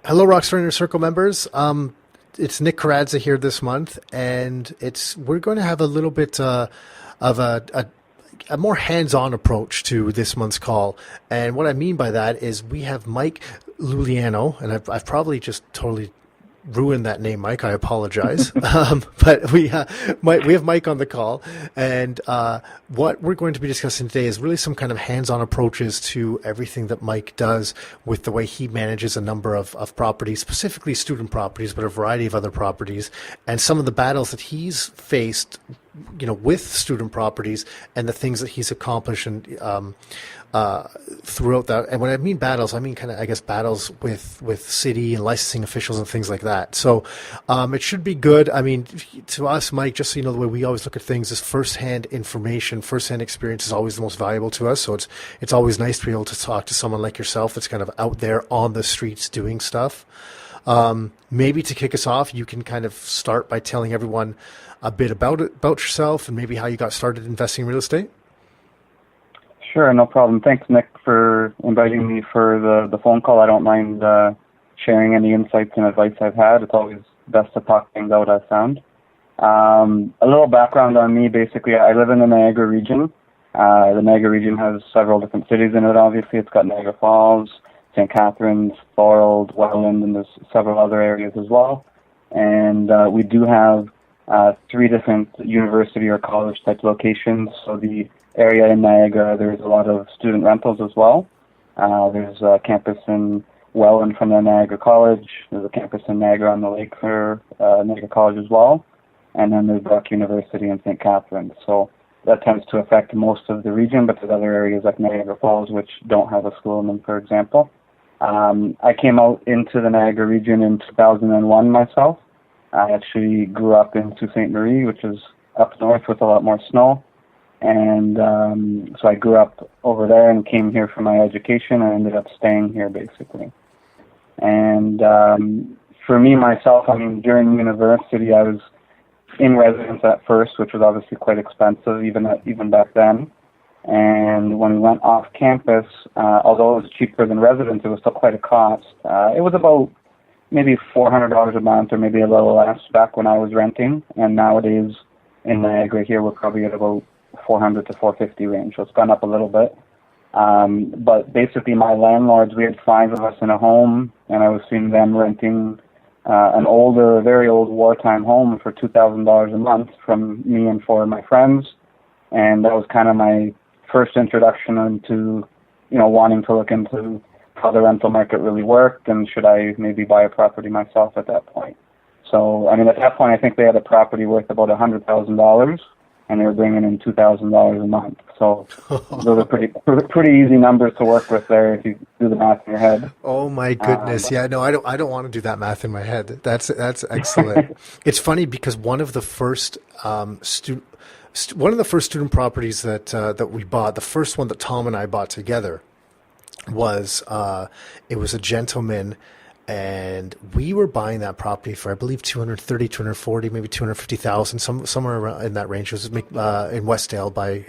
Hello, Rockstar Inner Circle members. It's Nick Karadza here this month, and we're going to have a little bit of a more hands-on approach to this month's call. And what I mean by that is we have Mike Iuliano, and I've probably just totally ruined that name, Mike. I apologize. But we have Mike on the call, and what we're going to be discussing today is really some kind of hands-on approaches to everything that Mike does with the way he manages a number of properties, specifically student properties, but a variety of other properties, and some of the battles that he's faced, with student properties and the things that he's accomplished and throughout that. And when I mean battles, I mean kind of, I guess, battles with city and licensing officials and things like that. So it should be good. I mean, to us, Mike, just so you know, the way we always look at things is firsthand information, firsthand experience is always the most valuable to us. So it's always nice to be able to talk to someone like yourself that's kind of out there on the streets doing stuff. Maybe to kick us off, you can kind of start by telling everyone a bit about yourself and maybe how you got started investing in real estate. Sure, no problem. Thanks, Nick, for inviting me for the phone call. I don't mind sharing any insights and advice I've had. It's always best to talk things out, I've found. A little background on me, basically. I live in the Niagara region. The Niagara region has several different cities in it, obviously. It's got Niagara Falls, St. Catharines, Thorold, Welland, and there's several other areas as well. And we do have three different university or college type locations. So the area in Niagara, there's a lot of student rentals as well. There's a campus in Welland from the Niagara College. There's a campus in Niagara on the Lake for Niagara College as well. And then there's Brock University in St. Catharines. So that tends to affect most of the region, but there's other areas like Niagara Falls which don't have a school in them, for example. I came out into the Niagara region in 2001 myself. I actually grew up in Sault Ste. Marie, which is up north with a lot more snow. And so I grew up over there and came here for my education and ended up staying here, basically. And for me, myself, I mean, during university, I was in residence at first, which was obviously quite expensive, even back then. And when we went off campus, although it was cheaper than residence, it was still quite a cost. It was about maybe $400 a month or maybe a little less back when I was renting. And nowadays in Niagara here, we're probably at about 400 to 450 range. So it's gone up a little bit. But basically my landlords, we had five of us in a home, and I was seeing them renting an older, very old wartime home for $2,000 a month from me and four of my friends. And that was kind of my first introduction into, wanting to look into how the rental market really worked and should I maybe buy a property myself at that point. So, I mean, at that point, I think they had a property worth about $100,000 and they were bringing in $2,000 a month. So those are pretty easy numbers to work with there if you do the math in your head. Oh my goodness! Yeah, no, I don't want to do that math in my head. That's excellent. It's funny because one of the first student properties that we bought, the first one that Tom and I bought together, was it was a gentleman. And we were buying that property for, I believe, 230, 240, maybe 250,000, somewhere around in that range. It was in Westdale by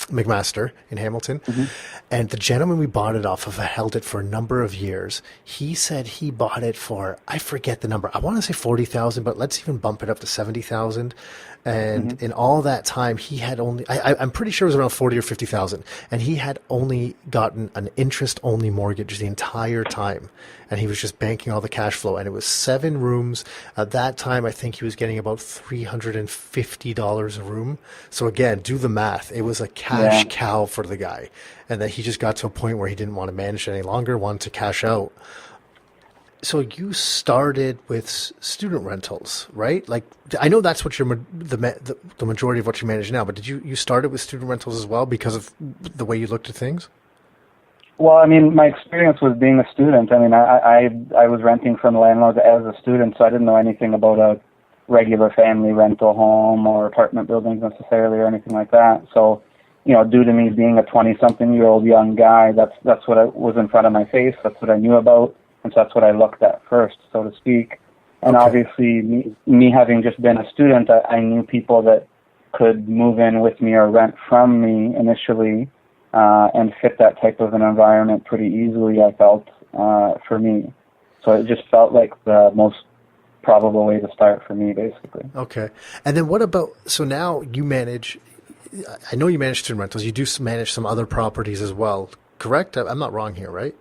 McMaster in Hamilton. Mm-hmm. And the gentleman we bought it off of held it for a number of years. He said he bought it for, I forget the number. I want to say 40,000, but let's even bump it up to 70,000. And in all that time, he had only, I'm pretty sure it was around 40 or 50,000. And he had only gotten an interest-only mortgage the entire time. And he was just banking all the cash flow. And it was 7 rooms. At that time, I think he was getting about $350 a room. So again, do the math. It was a cash cow for the guy. And then he just got to a point where he didn't want to manage it any longer, wanted to cash out. So you started with student rentals, right? Like, I know that's what the majority of what you manage now, but did you started with student rentals as well because of the way you looked at things? Well, I mean, my experience was being a student. I mean, I was renting from landlords as a student, so I didn't know anything about a regular family rental home or apartment buildings necessarily or anything like that. So, due to me being a 20-something-year-old young guy, that's what was in front of my face. That's what I knew about. And so that's what I looked at first, so to speak. And obviously, me having just been a student, I knew people that could move in with me or rent from me initially and fit that type of an environment pretty easily, I felt, for me. So it just felt like the most probable way to start for me, basically. Okay. And then what about, so now you manage, I know you manage student rentals. You do manage some other properties as well, correct? I'm not wrong here, right?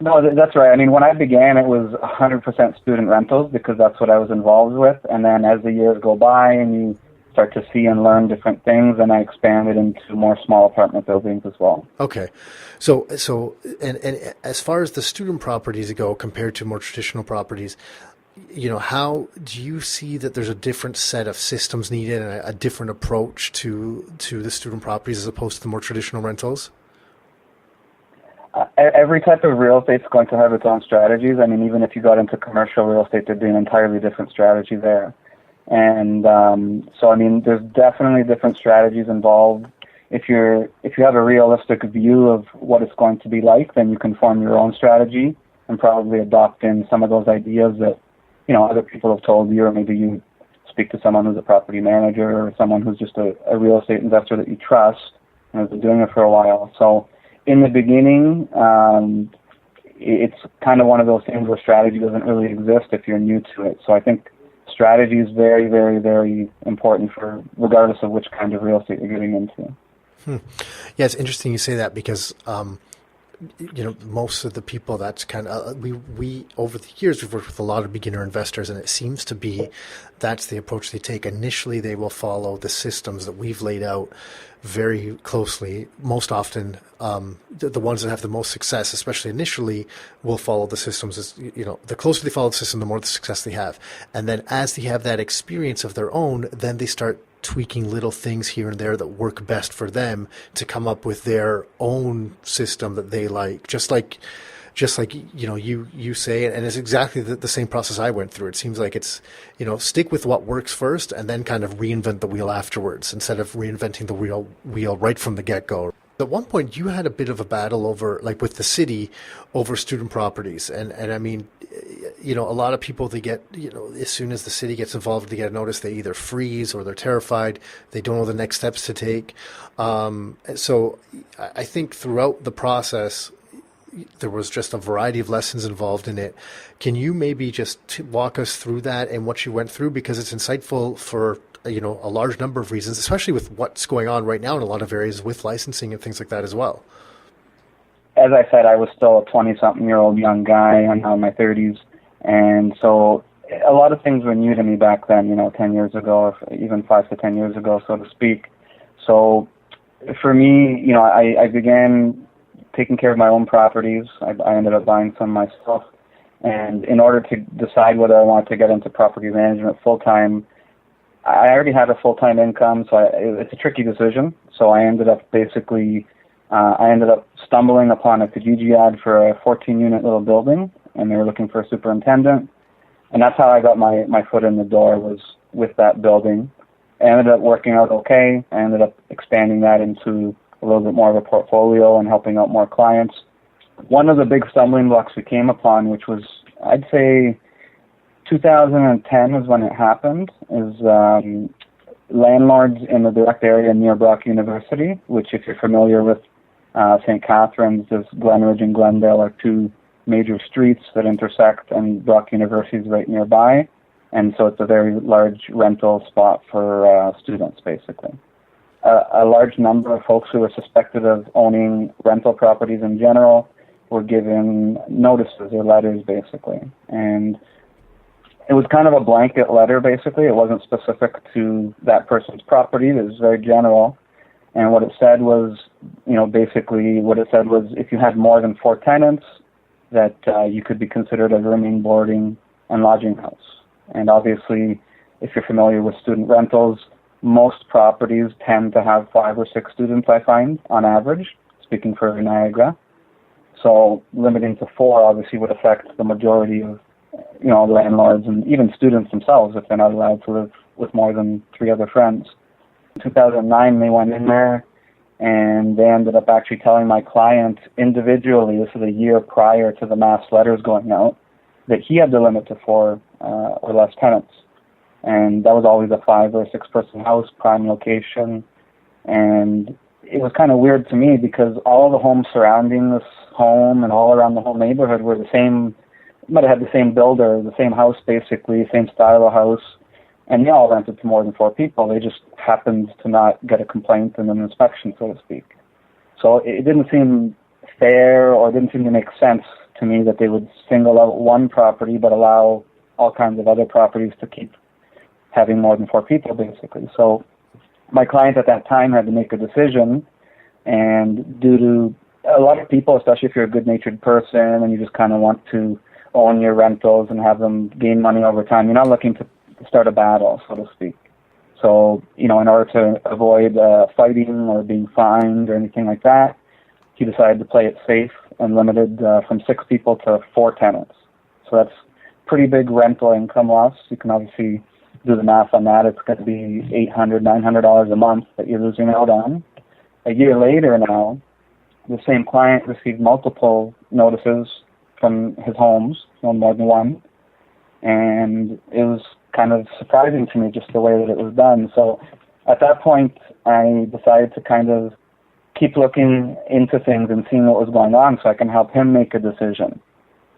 No, that's right. I mean, when I began, it was 100% student rentals because that's what I was involved with. And then as the years go by and you start to see and learn different things, and I expanded into more small apartment buildings as well. Okay. So and as far as the student properties go compared to more traditional properties, how do you see that there's a different set of systems needed and a different approach to the student properties as opposed to the more traditional rentals? Every type of real estate is going to have its own strategies. I mean, even if you got into commercial real estate, there'd be an entirely different strategy there. And so, I mean, there's definitely different strategies involved. If you have a realistic view of what it's going to be like, then you can form your own strategy and probably adopt in some of those ideas that, other people have told you, or maybe you speak to someone who's a property manager or someone who's just a real estate investor that you trust and has been doing it for a while. So in the beginning, it's kind of one of those things where strategy doesn't really exist if you're new to it. So I think strategy is very, very, very important for regardless of which kind of real estate you're getting into. Yeah, it's interesting you say that because most of the people that's kind of we over the years we've worked with a lot of beginner investors, and it seems to be that's the approach they take. Initially, they will follow the systems that we've laid out very closely. Most often, the ones that have the most success, especially initially, will follow the systems. As the closer they follow the system, the more the success they have. And then as they have that experience of their own, then they start tweaking little things here and there that work best for them to come up with their own system that they like. Just like you say, and it's exactly the same process I went through. It seems like it's stick with what works first and then kind of reinvent the wheel afterwards instead of reinventing the wheel right from the get-go. At one point, you had a bit of a battle over, like with the city, over student properties, and I mean, a lot of people, they get, as soon as the city gets involved, they get a notice, they either freeze or they're terrified, they don't know the next steps to take. So I think throughout the process, there was just a variety of lessons involved in it. Can you maybe just walk us through that and what you went through, because it's insightful for a large number of reasons, especially with what's going on right now in a lot of areas with licensing and things like that as well. As I said, I was still a 20-something-year-old young guy. I'm now in my 30s. And so a lot of things were new to me back then, 10 years ago, or even 5 to 10 years ago, so to speak. So for me, I began taking care of my own properties. I ended up buying some myself. And in order to decide whether I wanted to get into property management full-time, I already had a full-time income, so it's a tricky decision. So I ended up stumbling upon a Kijiji ad for a 14-unit little building, and they were looking for a superintendent. And that's how I got my foot in the door, was with that building. It ended up working out okay. I ended up expanding that into a little bit more of a portfolio and helping out more clients. One of the big stumbling blocks we came upon, which was, I'd say, 2010 was when it happened, is landlords in the direct area near Brock University, which if you're familiar with St. Catharines, there's Glenridge and Glendale are two major streets that intersect, and Brock University is right nearby. And so it's a very large rental spot for students, basically. A large number of folks who were suspected of owning rental properties in general were given notices or letters, basically. And it was kind of a blanket letter, basically. It wasn't specific to that person's property. It was very general. And what it said was, if you had more than 4 tenants, that you could be considered a rooming, boarding, and lodging house. And obviously, if you're familiar with student rentals, most properties tend to have 5 or 6 students, I find, on average, speaking for Niagara. So limiting to 4 obviously would affect the majority of landlords and even students themselves if they're not allowed to live with more than 3 other friends. In 2009, they went in there and they ended up actually telling my client individually, this is a year prior to the mass letters going out, that he had to limit to 4 or less tenants. And that was always a 5 or 6 person house, prime location. And it was kind of weird to me because all the homes surrounding this home and all around the whole neighborhood were the same might have had the same builder, the same house basically, same style of house, and they all rented to more than 4 people. They just happened to not get a complaint and an inspection, so to speak. So it didn't seem fair, or it didn't seem to make sense to me that they would single out one property but allow all kinds of other properties to keep having more than 4 people, basically. So my client at that time had to make a decision, and due to a lot of people, especially if you're a good-natured person and you just kind of want to own your rentals and have them gain money over time, you're not looking to start a battle, so to speak. So, in order to avoid fighting or being fined or anything like that, he decided to play it safe and limited from 6 people to 4 tenants. So that's pretty big rental income loss. You can obviously do the math on that. It's going to be $800, $900 a month that you're losing out on. A year later now, the same client received multiple notices from his homes, more than one, and it was kind of surprising to me just the way that it was done. So at that point, I decided to kind of keep looking into things and seeing what was going on so I can help him make a decision.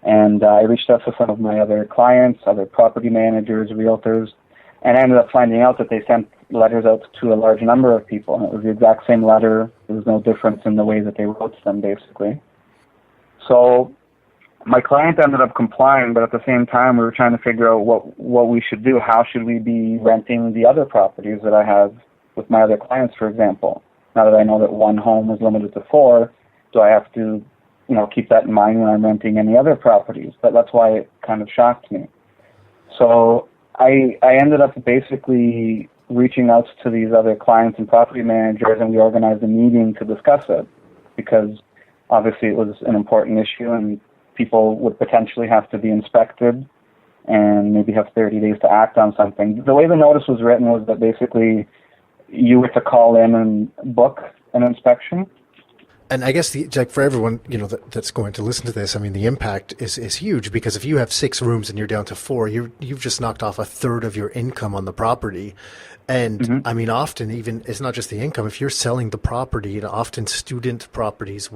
And I reached out to some of my other clients, other property managers, realtors, and I ended up finding out that they sent letters out to a large number of people. And it was the exact same letter. There was no difference in the way that they wrote them, basically. So my client ended up complying, but at the same time, we were trying to figure out what we should do. How should we be renting the other properties that I have with my other clients, for example? Now that I know that one home is limited to 4, do I have to, keep that in mind when I'm renting any other properties? But that's why it kind of shocked me. So I ended up basically reaching out to these other clients and property managers, and we organized a meeting to discuss it, because obviously it was an important issue and people would potentially have to be inspected and maybe have 30 days to act on something. The way the notice was written was that basically you were to call in and book an inspection. And I guess for everyone, that's going to listen to this, I mean, the impact is huge, because if you have 6 rooms and you're down to 4, you've just knocked off a third of your income on the property. And I mean, often even it's not just the income. If you're selling the property, often student properties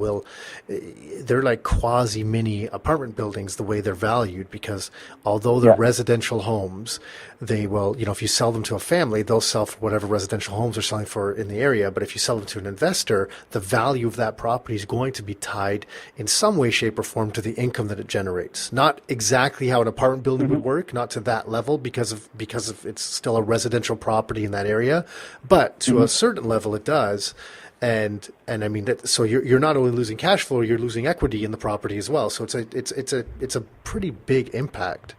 they're like quasi mini apartment buildings the way they're valued, because although they're residential homes, they will, if you sell them to a family, they'll sell for whatever residential homes are selling for in the area. But if you sell them to an investor, the value of that property is going to be tied in some way, shape, or form to the income that it generates. Not exactly how an apartment building would work, not to that level, because of it's still a residential property in that area, but to a certain level it does. And I mean so you're not only losing cash flow, you're losing equity in the property as well. So it's a pretty big impact.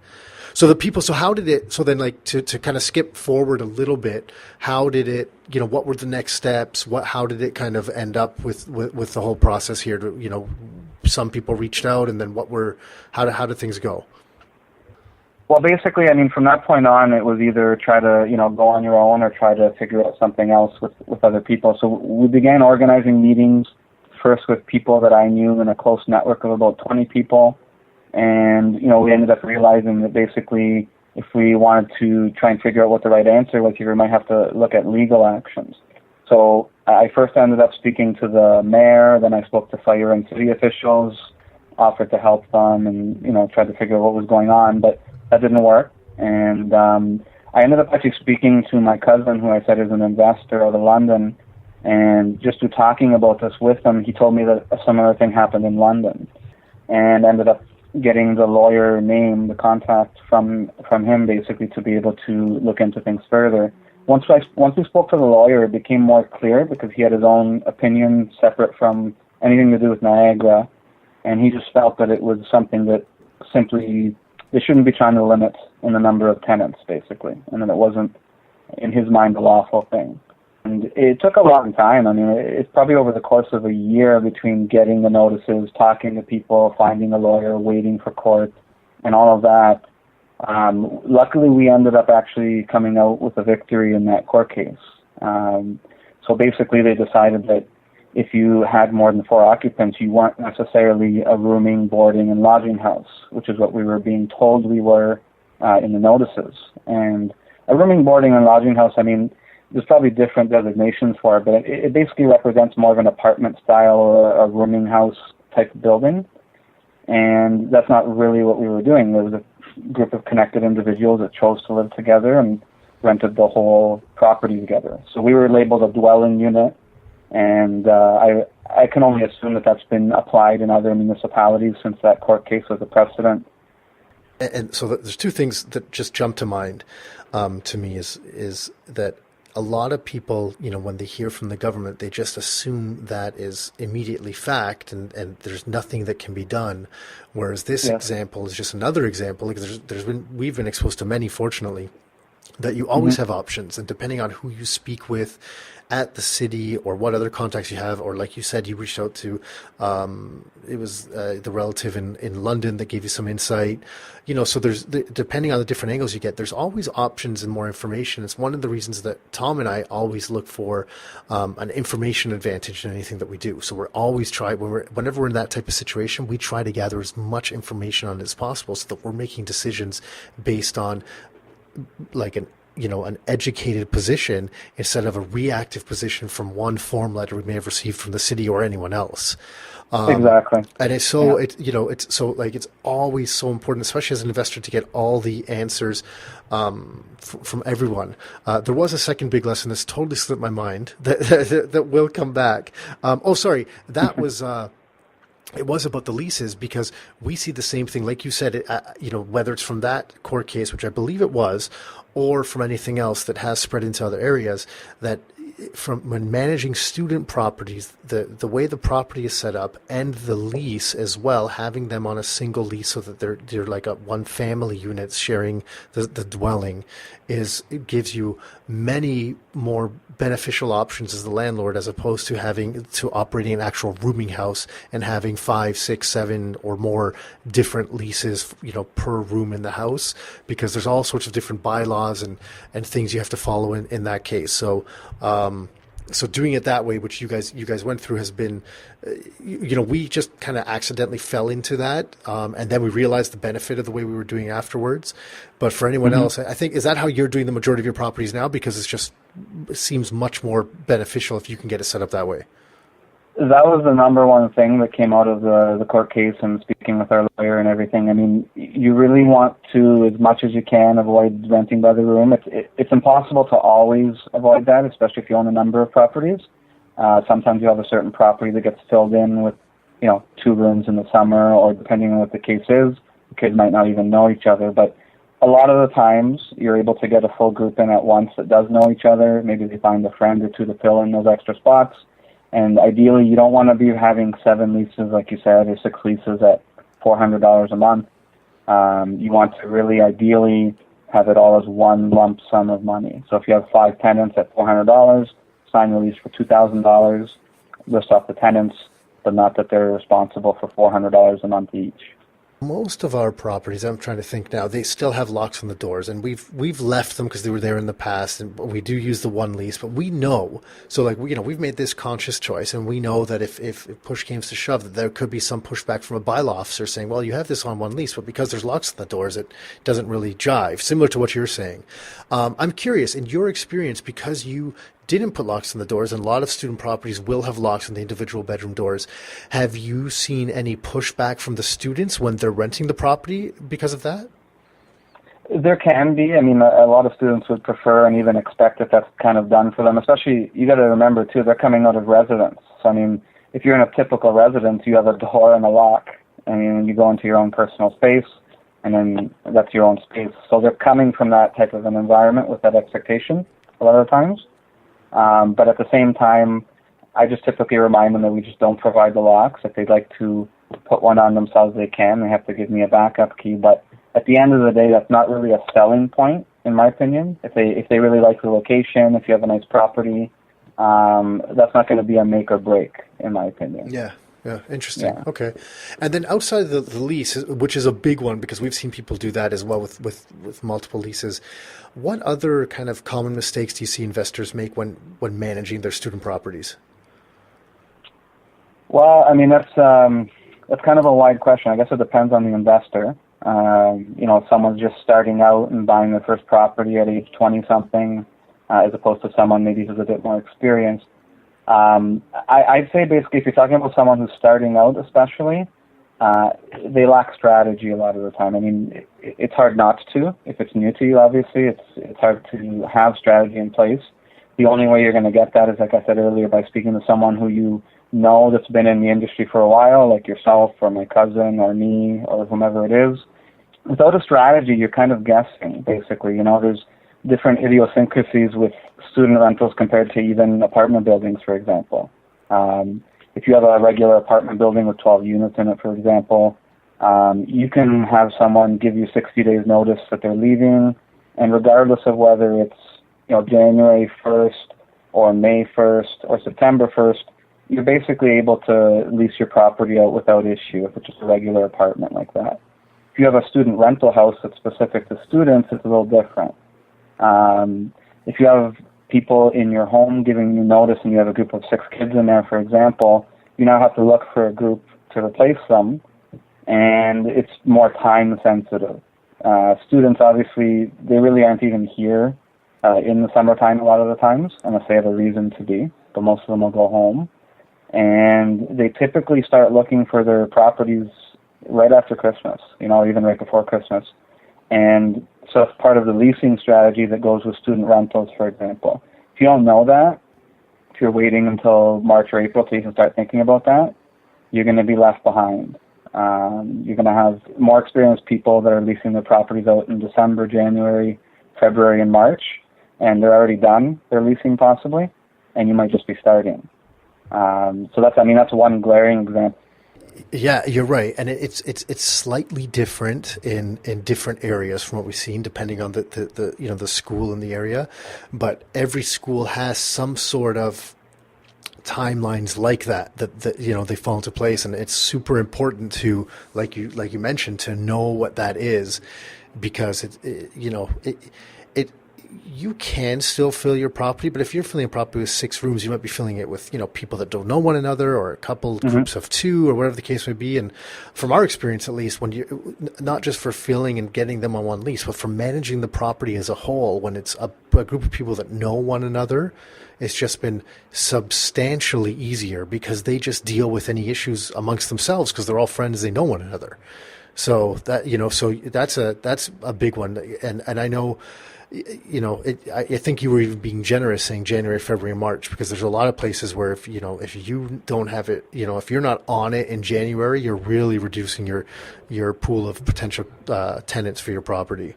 So how did it, so then like to kind of skip forward a little bit, how did it, what were the next steps? How did it kind of end up with the whole process here? Some people reached out, and then how did things go? Well, basically, I mean, from that point on, it was either try to, go on your own or try to figure out something else with other people. So we began organizing meetings first with people that I knew in a close network of about 20 people. And, we ended up realizing that basically if we wanted to try and figure out what the right answer was here, we might have to look at legal actions. So I first ended up speaking to the mayor, then I spoke to fire and city officials, offered to help them and, tried to figure out what was going on. But that didn't work, and I ended up actually speaking to my cousin, who I said is an investor out of London, and just through talking about this with him, he told me that a similar thing happened in London, and ended up getting the lawyer name, the contact from him, basically, to be able to look into things further. Once we spoke to the lawyer, it became more clear, because he had his own opinion separate from anything to do with Niagara, and he just felt that it was something that simply they shouldn't be trying to limit in the number of tenants, basically, and that it wasn't, in his mind, a lawful thing. And it took a long time. I mean, it's probably over the course of a year between getting the notices, talking to people, finding a lawyer, waiting for court, and all of that. Luckily, we ended up actually coming out with a victory in that court case. So basically, they decided that if you had more than 4 occupants, you weren't necessarily a rooming, boarding, and lodging house, which is what we were being told we were in the notices. And a rooming, boarding, and lodging house, I mean, there's probably different designations for it, but it basically represents more of an apartment style or a rooming house type building. and that's not really what we were doing. There was a group of connected individuals that chose to live together and rented the whole property together. So we were labeled a dwelling unit, and I can only assume that that's been applied in other municipalities since that court case was a precedent. And so there's two things that just jump to mind to me is that a lot of people, when they hear from the government, they just assume that is immediately fact, and there's nothing that can be done. Whereas this example is just another example. Like we've been exposed to many, fortunately, that you always have options, and depending on who you speak with at the city or what other contacts you have, or like you said, you reached out to, it was the relative in London that gave you some insight, so depending on the different angles you get, there's always options and more information. It's one of the reasons that Tom and I always look for an information advantage in anything that we do. So we're always whenever we're in that type of situation, we try to gather as much information on it as possible so that we're making decisions based on like an educated position instead of a reactive position from one form letter we may have received from the city or anyone else. Exactly. And it's so, it's always so important, especially as an investor, to get all the answers from everyone. There was a second big lesson that's totally slipped my mind that will come back. That was... It was about the leases, because we see the same thing, like you said, whether it's from that court case, which I believe it was, or from anything else that has spread into other areas, that from when managing student properties, the way the property is set up and the lease as well, having them on a single lease so that they're like a one family unit sharing the dwelling, it gives you many more beneficial options as the landlord, as opposed to operating an actual rooming house and having 5, 6, 7 or more different leases, per room in the house, because there's all sorts of different bylaws and things you have to follow in that case. So doing it that way, which you guys went through, has been, we just kind of accidentally fell into that, and then we realized the benefit of the way we were doing it afterwards. But for anyone else, I think, is that how you're doing the majority of your properties now? Because it seems much more beneficial if you can get it set up that way. That was the number one thing that came out of the court case and speaking with our lawyer and everything. I mean, you really want to, as much as you can, avoid renting by the room. It's impossible to always avoid that, especially if you own a number of properties. Sometimes you have a certain property that gets filled in with, 2 rooms in the summer, or depending on what the case is, the kids might not even know each other. But a lot of the times, you're able to get a full group in at once that does know each other. Maybe they find a friend or two to fill in those extra spots. And ideally, you don't want to be having 7 leases, like you said, or 6 leases at $400 a month. You want to really ideally have it all as one lump sum of money. So if you have 5 tenants at $400, sign the lease for $2,000, list off the tenants, but not that they're responsible for $400 a month each. Most of our properties, I'm trying to think now, they still have locks on the doors, and we've left them because they were there in the past, and we do use the one lease. But we know, so we've made this conscious choice, and we know that if push came to shove, that there could be some pushback from a bylaw officer saying, well, you have this on one lease, but because there's locks on the doors, it doesn't really jive. Similar to what you're saying. I'm curious, in your experience, because you didn't put locks on the doors, and a lot of student properties will have locks on the individual bedroom doors, have you seen any pushback from the students when they're renting the property because of that? There can be. I mean, a lot of students would prefer and even expect that that's kind of done for them. Especially, you got to remember, too, they're coming out of residence. So, I mean, if you're in a typical residence, you have a door and a lock. I mean, you go into your own personal space, and then that's your own space. So they're coming from that type of an environment with that expectation a lot of times. But at the same time, I just typically remind them that we just don't provide the locks. If they'd like to put one on themselves, they can. They have to give me a backup key. But at the end of the day, that's not really a selling point, in my opinion. If they really like the location, if you have a nice property, that's not going to be a make or break, in my opinion. Yeah. Yeah, interesting. Yeah. Okay. And then outside of the lease, which is a big one because we've seen people do that as well with multiple leases, what other kind of common mistakes do you see investors make when managing their student properties? Well, I mean, that's kind of a wide question. I guess it depends on the investor. If someone's just starting out and buying their first property at age 20-something, as opposed to someone maybe who's a bit more experienced, I'd say basically if you're talking about someone who's starting out especially, they lack strategy a lot of the time. I mean, it's hard not to. If it's new to you, obviously, it's hard to have strategy in place. The only way you're going to get that is, like I said earlier, by speaking to someone who you know that's been in the industry for a while, like yourself or my cousin or me or whomever it is. Without a strategy, you're kind of guessing, basically. You know, there's different idiosyncrasies with student rentals compared to even apartment buildings, for example. If you have a regular apartment building with 12 units in it, for example, you can have someone give you 60 days notice that they're leaving, and regardless of whether it's, you know, January 1st or May 1st or September 1st, you're basically able to lease your property out without issue if it's just a regular apartment like that. If you have a student rental house that's specific to students, it's a little different. If you have people in your home giving you notice and you have a group of 6 kids in there, for example, you now have to look for a group to replace them, and it's more time sensitive. Students, obviously, they really aren't even here in the summertime a lot of the times, unless they have a reason to be, but most of them will go home. And they typically start looking for their properties right after Christmas, you know, even right before Christmas. And so it's part of the leasing strategy that goes with student rentals, for example. If you don't know that, if you're waiting until March or April to even start thinking about that, you're going to be left behind. You're going to have more experienced people that are leasing their properties out in December, January, February, and March, and they're already done their leasing possibly, and you might just be starting. So that's one glaring example. Yeah, you're right, and it's slightly different in different areas from what we've seen, depending on the school in the area. But every school has some sort of timelines like that they fall into place, and it's super important to, like you mentioned, to know what that is, because you can still fill your property, but if you're filling a property with 6 rooms, you might be filling it with, people that don't know one another, or a couple groups of 2, or whatever the case may be. And from our experience, at least, when you, not just for filling and getting them on one lease, but for managing the property as a whole, when it's a group of people that know one another, it's just been substantially easier, because they just deal with any issues amongst themselves, because they're all friends, they know one another. So that's a big one. And I know, I think you were even being generous saying January, February, March, because there's a lot of places where if you don't have it, if you're not on it in January, you're really reducing your pool of potential tenants for your property,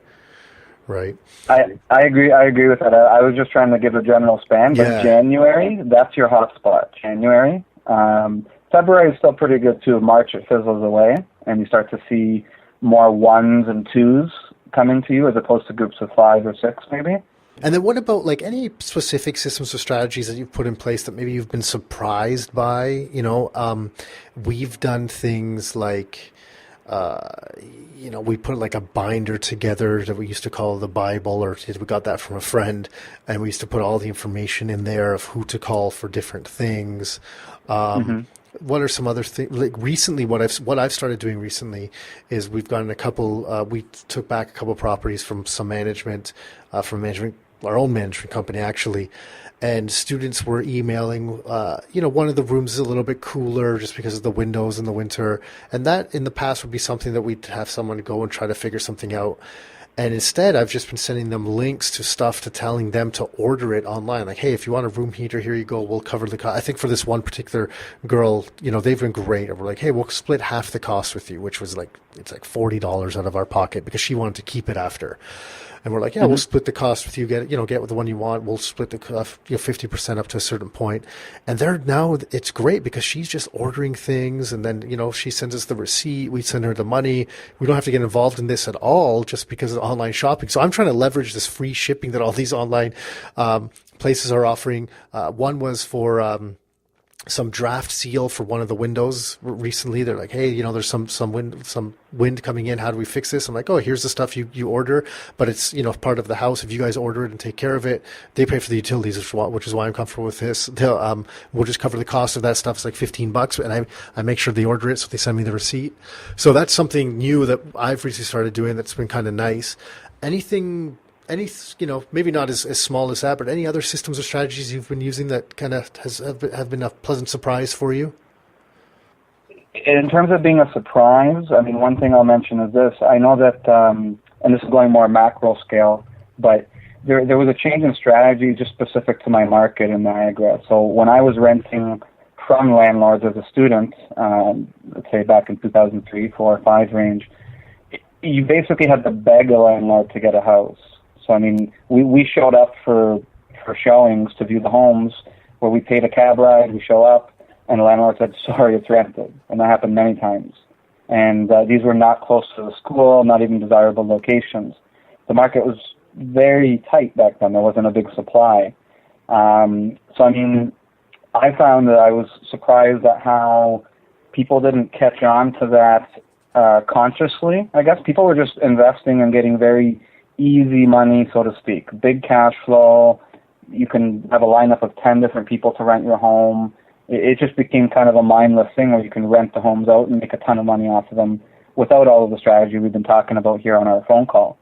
right? I agree with that. I was just trying to give a general span, but Yeah. January, that's your hot spot. January. February is still pretty good too. March, it fizzles away, and you start to see more 1s and 2s coming to you, as opposed to groups of 5 or 6 maybe. And then what about any specific systems or strategies that you've put in place that maybe you've been surprised by? We've done things like, we put like a binder together that we used to call the Bible, or we got that from a friend, and we used to put all the information in there of who to call for different things. What are some other things? Like recently, what I've started doing recently is we've gotten a couple. We took back a couple properties from some management, our own management company actually, and students were emailing. One of the rooms is a little bit cooler just because of the windows in the winter, and that in the past would be something that we'd have someone go and try to figure something out. And instead, I've just been sending them links to stuff, to telling them to order it online. Like, hey, if you want a room heater, here you go. We'll cover the cost. I think for this one particular girl, they've been great. And we're like, hey, we'll split half the cost with you, which was it's like $40 out of our pocket, because she wanted to keep it after. And we're like, yeah, we'll split the cost with you. Get with the one you want. We'll split the 50% up to a certain point. And it's great, because she's just ordering things, and then she sends us the receipt. We send her the money. We don't have to get involved in this at all, just because of online shopping. So I'm trying to leverage this free shipping that all these online places are offering. One was for some draft seal for one of the windows recently. They're like, hey, there's some wind coming in. How do we fix this? I'm like, oh, here's the stuff you order, but it's, part of the house. If you guys order it and take care of it, they pay for the utilities, which is why I'm comfortable with this. We'll just cover the cost of that stuff. It's like $15, and I make sure they order it, so they send me the receipt. So that's something new that I've recently started doing that's been kind of nice. Maybe not as small as that, but any other systems or strategies you've been using that kind of have been a pleasant surprise for you? In terms of being a surprise, I mean, one thing I'll mention is this. I know that, and this is going more macro scale, but there was a change in strategy just specific to my market in Niagara. So when I was renting from landlords as a student, let's say back in 2003, 4 or 5 range, you basically had to beg a landlord to get a house. So, I mean, we showed up for showings to view the homes where we paid a cab ride, we show up, and the landlord said, sorry, it's rented. And that happened many times. And these were not close to the school, not even desirable locations. The market was very tight back then. There wasn't a big supply. So, I mean, I found that I was surprised at how people didn't catch on to that consciously. I guess people were just investing and getting very easy money, so to speak. Big cash flow. You can have a lineup of 10 different people to rent your home. It just became kind of a mindless thing where you can rent the homes out and make a ton of money off of them without all of the strategy we've been talking about here on our phone call.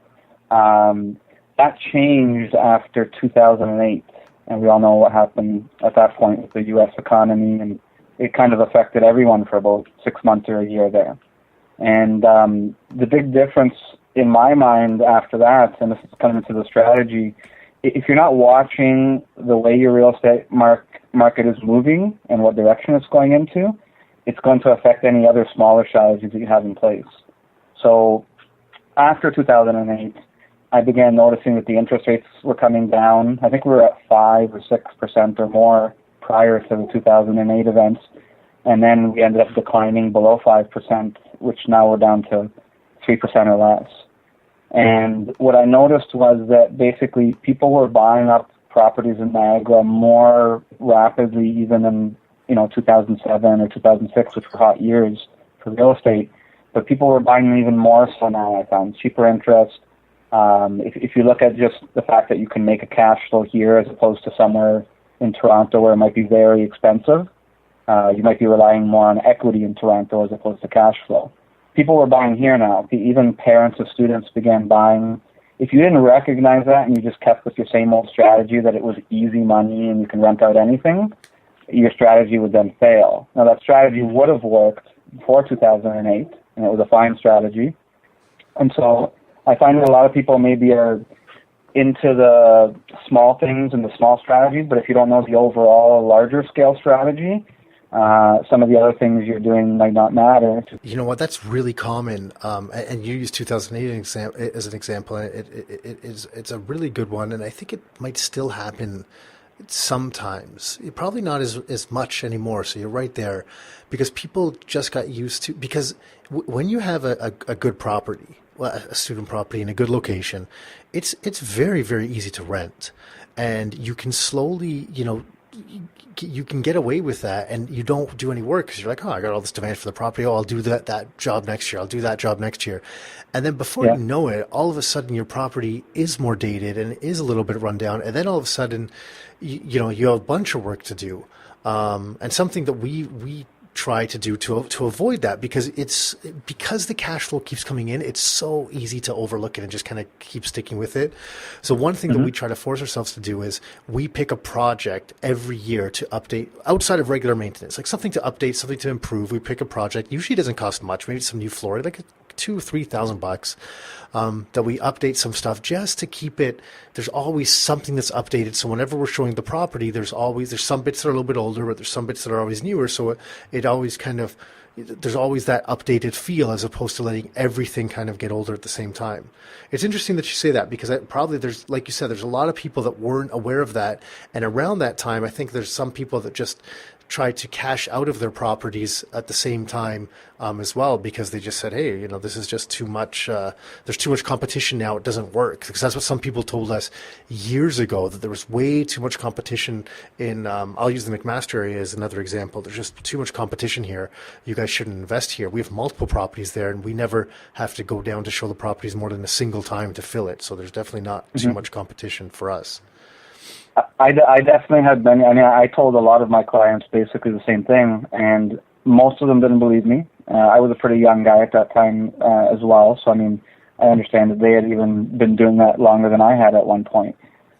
That changed after 2008, and we all know what happened at that point with the U.S. economy, and it kind of affected everyone for about 6 months or a year there. And the big difference in my mind after that, and this is coming into the strategy, if you're not watching the way your real estate market is moving and what direction it's going into, it's going to affect any other smaller strategies that you have in place. So after 2008, I began noticing that the interest rates were coming down. I think we were at 5 or 6% or more prior to the 2008 events. And then we ended up declining below 5%, which now we're down to 3% or less. And what I noticed was that basically people were buying up properties in Niagara more rapidly even in 2007 or 2006, which were hot years for real estate. But people were buying even more so now, I found. Cheaper interest. If you look at just the fact that you can make a cash flow here as opposed to somewhere in Toronto where it might be very expensive, you might be relying more on equity in Toronto as opposed to cash flow. People were buying here now. Even parents of students began buying. If you didn't recognize that and you just kept with your same old strategy that it was easy money and you can rent out anything, your strategy would then fail. Now, that strategy would have worked before 2008, and it was a fine strategy. And so I find that a lot of people maybe are into the small things and the small strategies, but if you don't know the overall larger scale strategy, some of the other things you're doing might not matter. You know what? That's really common, and you use 2008 as an example. It's a really good one, and I think it might still happen sometimes. Probably not as much anymore. So you're right there, because people just got used to. Because when you have a good property, a student property in a good location, it's very, very easy to rent, and you can slowly, you can get away with that, and you don't do any work because you're like, oh, I got all this demand for the property. Oh, I'll do that job next year. I'll do that job next year. And then before you know it, all of a sudden your property is more dated and is a little bit run down. And then all of a sudden, you have a bunch of work to do. And something that we try to do to avoid that, because the cash flow keeps coming in, it's so easy to overlook it and just kind of keep sticking with it. So one thing that we try to force ourselves to do is we pick a project every year to update outside of regular maintenance, like something to update, something to improve. We pick a project, usually doesn't cost much, maybe some new flooring, like $2,000-3,000, that we update some stuff just to keep it. There's always something that's updated. So whenever we're showing the property, there's some bits that are a little bit older, but there's some bits that are always newer. So it always there's always that updated feel as opposed to letting everything kind of get older at the same time. It's interesting that you say that, because there's, like you said, there's a lot of people that weren't aware of that. And around that time, I think there's some people that just try to cash out of their properties at the same time as well, because they just said, hey, this is just too much. There's too much competition now. It doesn't work. Because that's what some people told us years ago, that there was way too much competition in, I'll use the McMaster area as another example. There's just too much competition here. You guys shouldn't invest here. We have multiple properties there, and we never have to go down to show the properties more than a single time to fill it. So there's definitely not too much competition for us. I definitely had many. I mean, I told a lot of my clients basically the same thing, and most of them didn't believe me. I was a pretty young guy at that time as well, so I mean, I understand that they had even been doing that longer than I had at one point.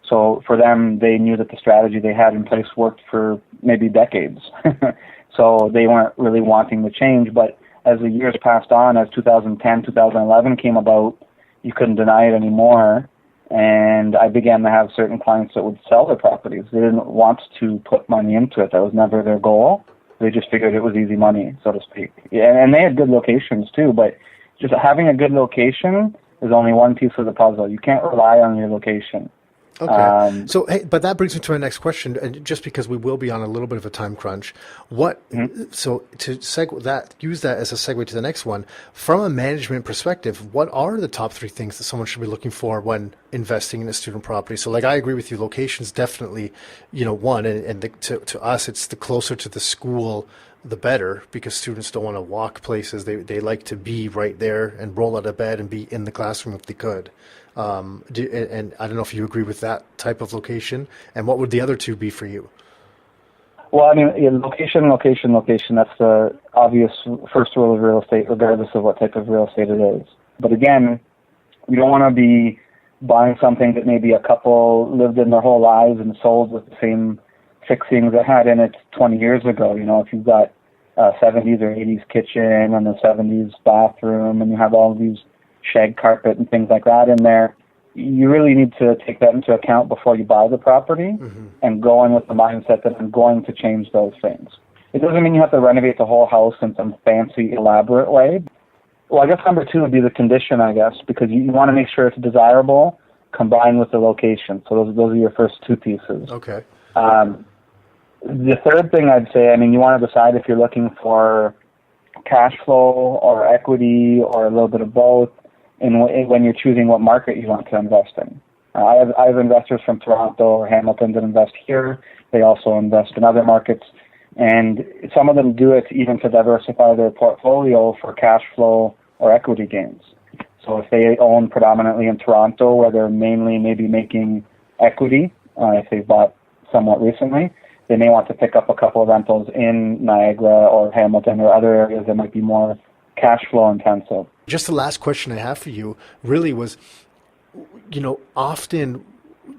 So for them, they knew that the strategy they had in place worked for maybe decades. So they weren't really wanting the change. But as the years passed on, as 2010, 2011 came about, you couldn't deny it anymore. And I began to have certain clients that would sell their properties. They didn't want to put money into it. That was never their goal. They just figured it was easy money, so to speak. Yeah, and they had good locations too, but just having a good location is only one piece of the puzzle. You can't rely on your location. Okay. So, hey, but that brings me to my next question, and just because we will be on a little bit of a time crunch, so to use that as a segue to the next one, from a management perspective, what are the top 3 things that someone should be looking for when investing in a student property? So, like, I agree with you, location's definitely, one, and to us, it's the closer to the school, the better, because students don't want to walk places. They like to be right there and roll out of bed and be in the classroom if they could. And I don't know if you agree with that type of location, and what would the other 2 be for you? Well, I mean, location. That's the obvious first rule of real estate, regardless of what type of real estate it is. But again, you don't want to be buying something that maybe a couple lived in their whole lives and sold with the same fixings it had in it 20 years ago. If you've got a 70s or 80s kitchen and a 70s bathroom, and you have all these shag carpet and things like that in there, you really need to take that into account before you buy the property and go in with the mindset that I'm going to change those things. It doesn't mean you have to renovate the whole house in some fancy, elaborate way. Well, I guess number 2 would be the condition, I guess, because you want to make sure it's desirable combined with the location. So those are your first 2 pieces. Okay. The third thing I'd say, you want to decide if you're looking for cash flow or equity or a little bit of both, when you're choosing what market you want to invest in. I have investors from Toronto or Hamilton that invest here. They also invest in other markets, and some of them do it even to diversify their portfolio for cash flow or equity gains. So if they own predominantly in Toronto, where they're mainly maybe making equity, if they've bought somewhat recently, they may want to pick up a couple of rentals in Niagara or Hamilton or other areas that might be more cash flow intensive. Just the last question I have for you really was, often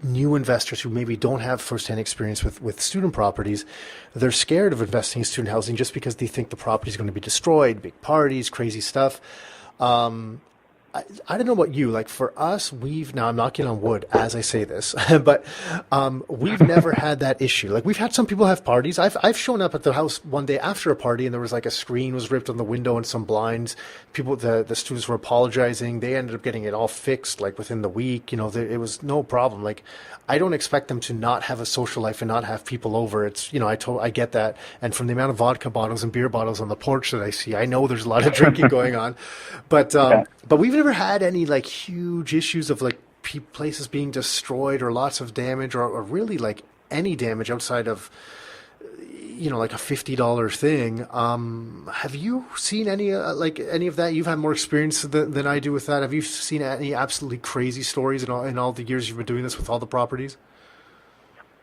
new investors who maybe don't have firsthand experience with student properties, they're scared of investing in student housing just because they think the property is going to be destroyed, big parties, crazy stuff. I don't know about you, like for us, now I'm knocking on wood as I say this, but we've never had that issue. Like we've had some people have parties. I've shown up at the house one day after a party and there was like a screen was ripped on the window and some blinds. The students were apologizing. They ended up getting it all fixed like within the week. It was no problem. Like I don't expect them to not have a social life and not have people over. It's, I get that. And from the amount of vodka bottles and beer bottles on the porch that I see, I know there's a lot of drinking going on, but we've never had any like huge issues of like places being destroyed or lots of damage or really like any damage outside of like a $50 thing. Have you seen any of that? You've had more experience than I do with that. Have you seen any absolutely crazy stories in all the years you've been doing this with all the properties?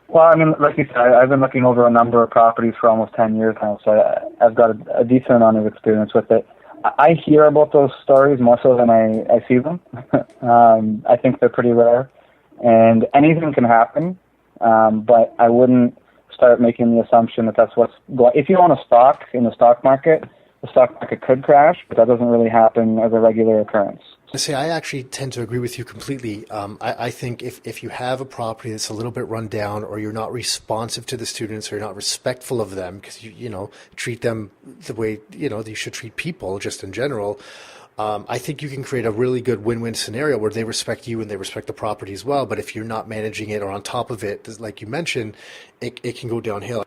Well, like you said, I've been looking over a number of properties for almost 10 years now, so I've got a decent amount of experience with it. I hear about those stories more so than I see them. I think they're pretty rare, and anything can happen, but I wouldn't start making the assumption that that's what's going. If you own a stock in the stock market could crash, but that doesn't really happen as a regular occurrence. I actually tend to agree with you completely. I think if you have a property that's a little bit run down, or you're not responsive to the students, or you're not respectful of them, because you treat them the way you should treat people just in general, I think you can create a really good win-win scenario where they respect you and they respect the property as well. But if you're not managing it or on top of it, like you mentioned, it can go downhill.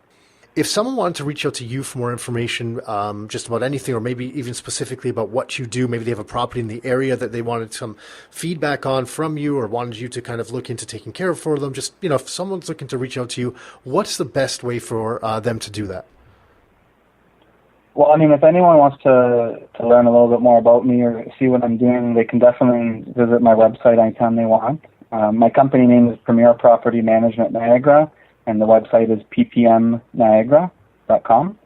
If someone wanted to reach out to you for more information, just about anything, or maybe even specifically about what you do, maybe they have a property in the area that they wanted some feedback on from you, or wanted you to kind of look into taking care of for them, just, if someone's looking to reach out to you, what's the best way for them to do that? Well, if anyone wants to learn a little bit more about me or see what I'm doing, they can definitely visit my website anytime they want. My company name is Premier Property Management Niagara, and the website is ppmniagara.com.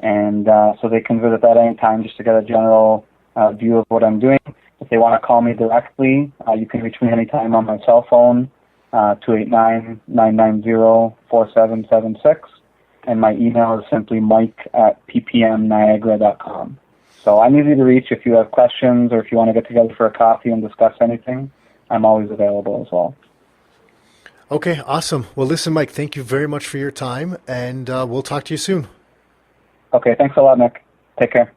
And so they can visit that anytime just to get a general view of what I'm doing. If they want to call me directly, you can reach me anytime on my cell phone, 289-990-4776. and my email is simply mike@ppmniagara.com. So I'm easy to reach if you have questions or if you want to get together for a coffee and discuss anything. I'm always available as well. Okay, awesome. Well, listen, Mike, thank you very much for your time, and we'll talk to you soon. Okay, thanks a lot, Nick. Take care.